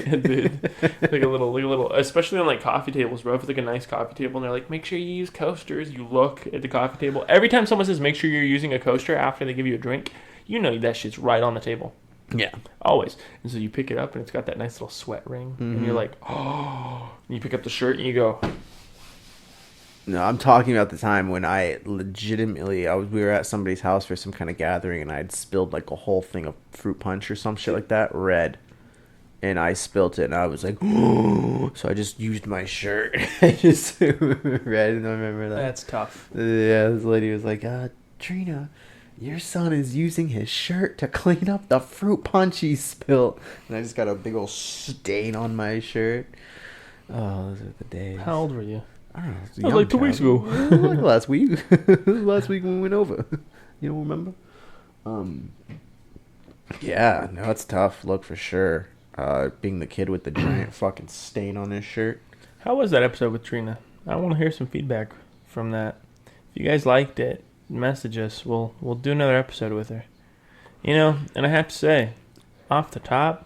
Yeah, dude. Like a little, especially on like coffee tables, bro. If it's like a nice coffee table and they're like, make sure you use coasters, you look at the coffee table. Every time someone says, make sure you're using a coaster after they give you a drink, you know that shit's right on the table. Yeah. Always. And so you pick it up and it's got that nice little sweat ring. And you're like, oh. And you pick up the shirt and you go, No, I'm talking about the time when I legitimately, we were at somebody's house for some kind of gathering and I had spilled like a whole thing of fruit punch or some shit like that, red. And I spilt it and I was like, oh. So I just used my shirt. I just red, and I remember that. that's tough. Yeah, this lady was like, Trina, your son is using his shirt to clean up the fruit punch he spilled. And I just got a big old stain on my shirt. Oh, those are the days. How old were you? I don't know. That was like 2 weeks ago. Like last week. Last week when we went over. You don't remember? Yeah, no, it's tough. Look, for sure. Being the kid with the giant fucking stain on his shirt. How was that episode with Trina? I want to hear some feedback from that. If you guys liked it, message us. We'll do another episode with her. You know, and I have to say, off the top,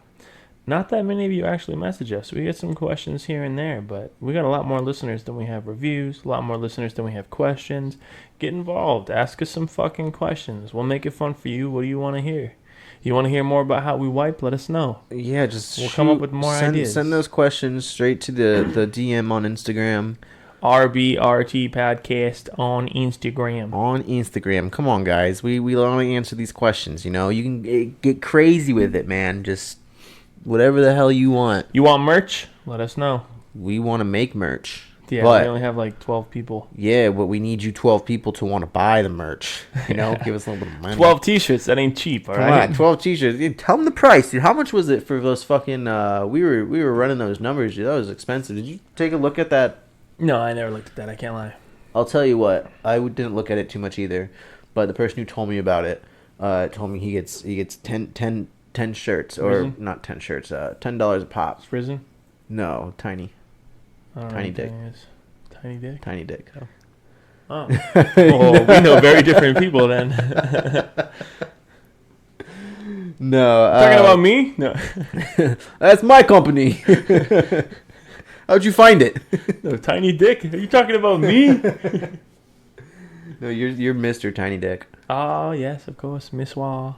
not that many of you actually message us. We get some questions here and there, but we got a lot more listeners than we have reviews, a lot more listeners than we have questions. Get involved. Ask us some fucking questions. We'll make it fun for you. What do you want to hear? You want to hear more about how we wipe? Let us know. Yeah, just We'll come up with more ideas. Send those questions straight to the DM on Instagram. RBRT Podcast on Instagram. On Instagram. Come on, guys. We want to answer these questions, you know? You can get crazy with it, man. Just whatever the hell you want. You want merch? Let us know. We want to make merch. Yeah, but we only have like 12 people. yeah, but we need you 12 people to want to buy the merch. You know, give us a little bit of money. 12 t-shirts, that ain't cheap, all Come right? on, 12 t-shirts. Dude, tell them the price, dude. How much was it for those fucking? We were running those numbers, dude. That was expensive. Did you take a look at that? No, I never looked at that. I can't lie. I'll tell you what. Didn't look at it too much either, but the person who told me about it told me he gets 10 shirts, or Risen? not 10 shirts. $10 a pop. It's risen? No, tiny I don't know Tiny what that dick. is. Tiny dick? dick. Oh. Oh, we know very different people then. No, Talking about me? No. that's my company. How'd you find it? No, tiny dick? Are you talking about me? No, you're Mr. Tiny Dick. Oh, yes, of course. Miswa.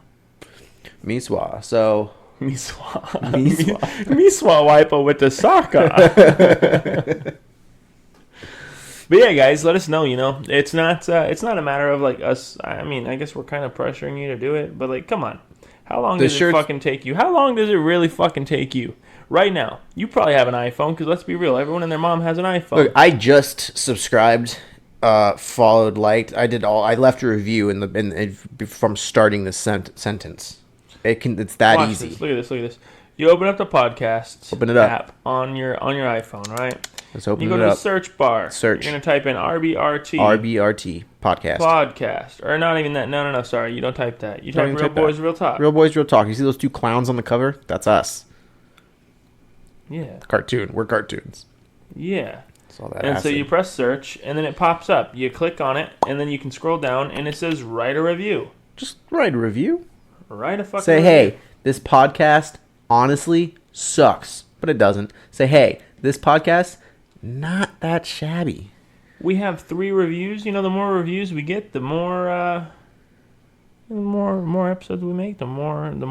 Miswa. So Miswa. Miswa. Miswa wiper with the soccer. But yeah, guys, let us know. You know, it's not a matter of like us. I mean, I guess we're kind of pressuring you to do it, but like, come on, how long The does it shirts- fucking take you? How long does it really fucking take you? Right now, you probably have an iPhone because let's be real, everyone and their mom has an iPhone. look, I just subscribed, followed, liked. I did all. I left a review from starting the sentence. It's that Watch easy. this. Look at this. Look at this. You open up the podcast Open it up. app on your iPhone, right? Let's open You go it to the up. search bar. Search. You're gonna type in RBRT. RBRT podcast. Podcast, or not even that. No. Sorry, you don't type that. You Don't type even Real type that. Boys, Real Talk. Real Boys, Real Talk. You see those two clowns on the cover? That's us. Yeah, Cartoon. We're cartoons. yeah. That's all that And so acid. you press search, and then it pops up. You click on it, and then you can scroll down, and it says write a review. just write a review. Write a fucking Say, review. hey, this podcast honestly sucks, but it doesn't. Say, hey, this podcast not that shabby. We have 3 reviews. You know, the more reviews we get, the more episodes we make, the more in depth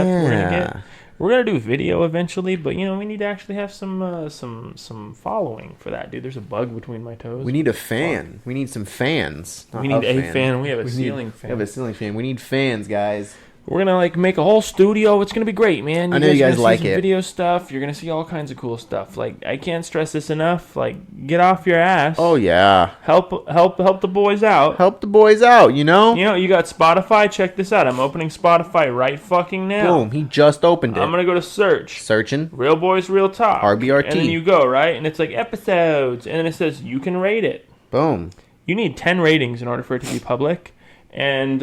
we're gonna get. We're gonna do video eventually, but you know we need to actually have some following for that, dude. There's a bug between my toes. We need a fan. We need some fans. We need a fan. We have a ceiling fan. We have a ceiling fan. We need fans, guys. We're gonna like make a whole studio. It's gonna be great, man. I know you guys are gonna like see some it. Video stuff. You're gonna see all kinds of cool stuff. Like I can't stress this enough. Like get off your ass. Oh yeah. Help the boys out. Help the boys out. You know. You know you got Spotify. Check this out. I'm opening Spotify right fucking now. Boom. He just opened it. I'm gonna go to search. Searching. Real Boys, Real Talk. RBRT. And then you go right, and it's like episodes, and then it says you can rate it. Boom. You need 10 ratings in order for it to be public, and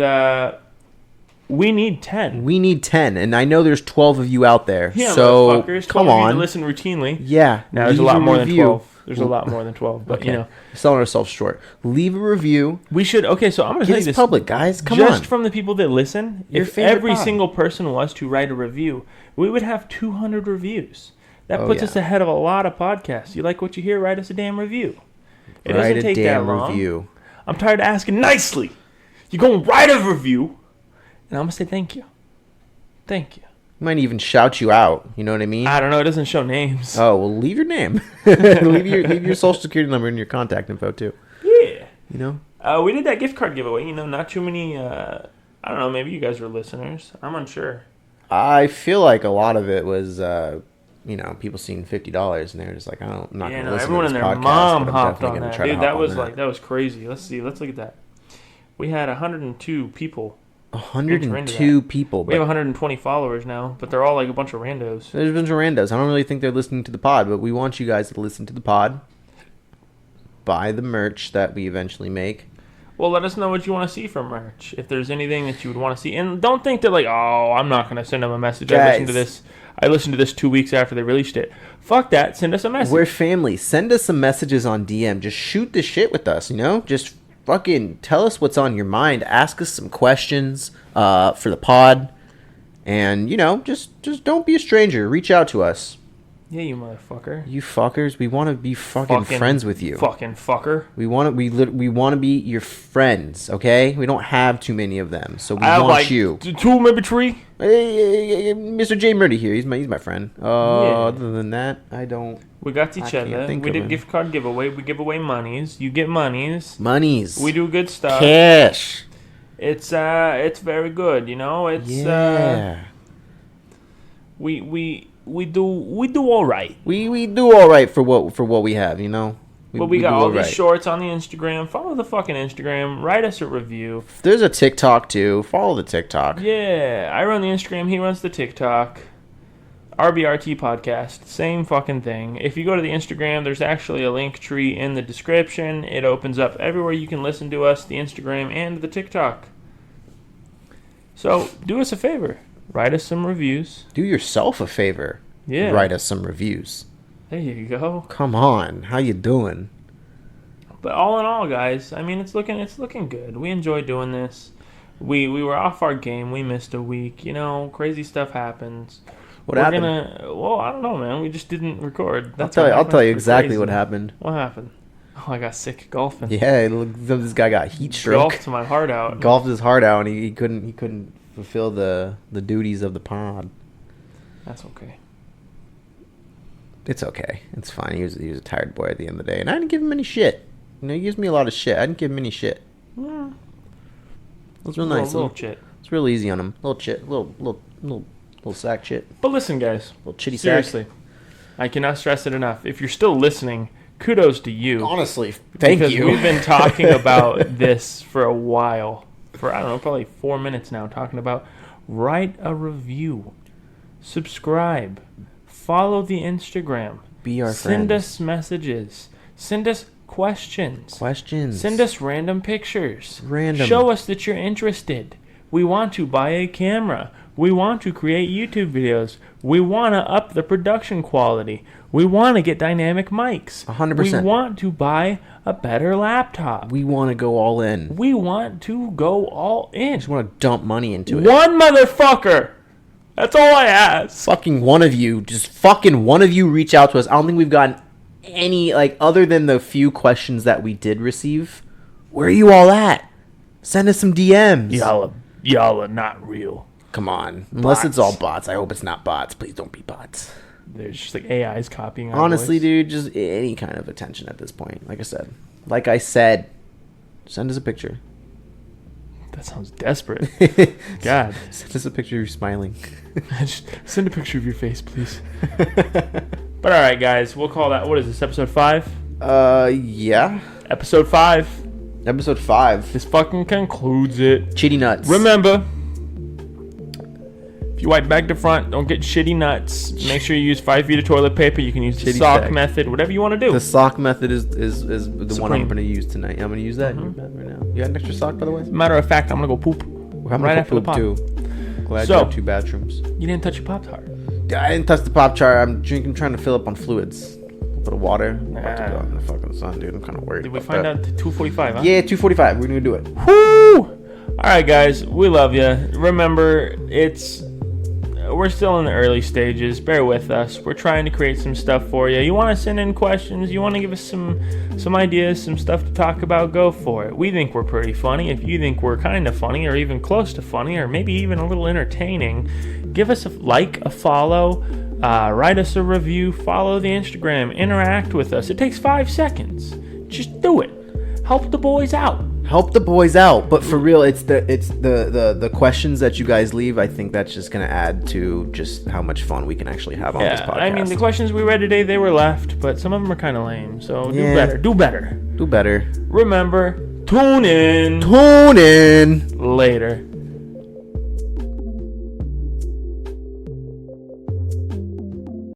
we need 10. We need 10, and I know there's 12 of you out there. Yeah, so motherfuckers. come 12 of you on. to listen routinely. Yeah. Now there's a leave lot more than review. 12. There's a lot more than 12, but you know. We're selling ourselves short. Leave a review. We should. Okay, so I'm gonna Get tell you this this. public, guys. Come just on. from the people that listen, Your if favorite every pod. single person was to write a review, we would have 200 reviews. That Oh, puts yeah. us ahead of a lot of podcasts. You like what you hear? Write us a damn review. It Write doesn't a take that damn long. review. I'm tired of asking nicely. You're going to write a review, and I'm going to say thank you. Thank you. Might even shout you out. You know what I mean? I don't know. It doesn't show names. Oh, well, leave your name. leave your social security number and your contact info, too. Yeah. You know? We did that gift card giveaway. You know, not too many, I don't know, maybe you guys were listeners. I'm unsure. I feel like a lot of it was, people seeing $50 and they're just like, I'm not Yeah, going to no, listen everyone to and this their podcast, mom but I'm hopped definitely on gonna that. try to Dude, hop that on was like, that was crazy. Let's see. Let's look at that. We had 102 people. 102 people. We have But 120 followers now, but they're all like a bunch of randos. there's a bunch of randos. I don't really think they're listening to the pod, but we want you guys to listen to the pod. Buy the merch that we eventually make. Well, let us know what you want to see from merch. If there's anything that you would want to see. And don't think that like, oh, I'm not going to send them a message. I listened to this 2 weeks after they released it. Fuck that. Send us a message. We're family. Send us some messages on DM. Just shoot the shit with us, you know? Just fucking tell us what's on your mind. Ask us some questions for the pod. And, just don't be a stranger. Reach out to us. Yeah, you motherfucker. You fuckers, we want to be fucking friends with you. Fucking fucker. We want to be your friends, okay? We don't have too many of them, so we I have want like you. 2, maybe 3. Hey, Mr. J. Murdy here. He's my friend. Yeah. Other than that, I don't. We got I each can't other. think We of did it. gift card giveaway. We give away monies. You get monies. Monies. We do good stuff. Cash. It's very good, you know? It's Yeah. we do all right. We do all right for what we have, you know. But we got do all these right. shorts on the Instagram. Follow the fucking Instagram. Write us a review. There's a TikTok too. Follow the TikTok. Yeah, I run the Instagram. He runs the TikTok. RBRT podcast, same fucking thing. If you go to the Instagram, there's actually a link tree in the description. It opens up everywhere you can listen to us, the Instagram and the TikTok. So do us a favor. Write us some reviews. Do yourself a favor. Yeah. Write us some reviews. There you go. Come on. How you doing? But all in all, guys, I mean, it's looking good. We enjoy doing this. We were off our game. We missed a week. You know, crazy stuff happens. What happened? Well, I don't know, man. We just didn't record. I'll tell you happened. exactly It's crazy. what happened. What happened? Oh, I got sick golfing. Yeah, this guy got heat stroke. Golfed my heart out. Golfed his heart out, and he couldn't fulfill the duties of the pod. That's okay. It's okay. It's fine. He was a tired boy at the end of the day, and I didn't give him any shit. You know, he gives me a lot of shit. I didn't give him any shit. Yeah. It was real nice. Little chit. It's real easy on him. Little chit. Little sack chit. But listen, guys. Little chitty Seriously, I cannot stress it enough. If you're still listening, kudos to you. Honestly, thank because you. We've been talking about this for a while. For, I don't know, probably 4 minutes now, talking about write a review, subscribe, follow the Instagram, Be our send friends. us messages, send us questions, send us random pictures, Random. show us that you're interested. We want to buy a camera. We want to create YouTube videos. We want to up the production quality. We want to get dynamic mics. 100%. We want to buy a better laptop. We want to go all in. We want to go all in. Just want to dump money into it. One motherfucker. That's all I ask. Fucking one of you reach out to us. I don't think we've gotten any, other than the few questions that we did receive. Where are you all at? Send us some DMs. Y'all are not real. come on. Unless it's all Bots. bots. I hope it's not bots. Please don't be bots. There's just like AIs copying our Honestly, voice. dude, just any kind of attention at this point. Like I said, send us a picture. That sounds desperate. God. Send us a picture of you smiling. Just send a picture of your face, please. But all right, guys, we'll call that. What is this? Episode 5. Yeah. Episode 5. Episode 5. This fucking concludes it. Chitty nuts. Remember, if you wipe back to front, don't get shitty nuts. Make sure you use 5 feet of toilet paper. You can use the Shitty sock stack. method, whatever you want to do. The sock method is the one I'm Supreme. going to use tonight. I'm going to use that in your bed right now. You got an extra sock, by the way? Matter of fact, I'm gonna go poop I'm right gonna after the poop pop. too. Glad So- you have 2 bathrooms. You didn't touch your Pop-Tart. I didn't touch the pop chart. I'm trying to fill up on fluids. A bit of water. I'm about to go out in the fucking sun, dude. I'm kind of worried. Did we about find that. out to 2:45? Huh? Yeah, 2:45. We're gonna do it. Woo! All right, guys, we love you. Remember, we're still in the early stages. Bear with us. We're trying to create some stuff for you. You want to send in questions? You want to give us some ideas, some stuff to talk about? Go for it. We think we're pretty funny. If you think we're kind of funny, or even close to funny, or maybe even a little entertaining, give us a like, a follow, write us a review, follow the Instagram, interact with us. It takes 5 seconds. Just do it. Help the boys out. Help the boys out, but for real, it's the questions that you guys leave. I think that's just gonna add to just how much fun we can actually have on this podcast. I mean, the questions we read today, they were left, but some of them are kind of lame. So Yeah. do better. Do better. Remember, tune in Tune in. later.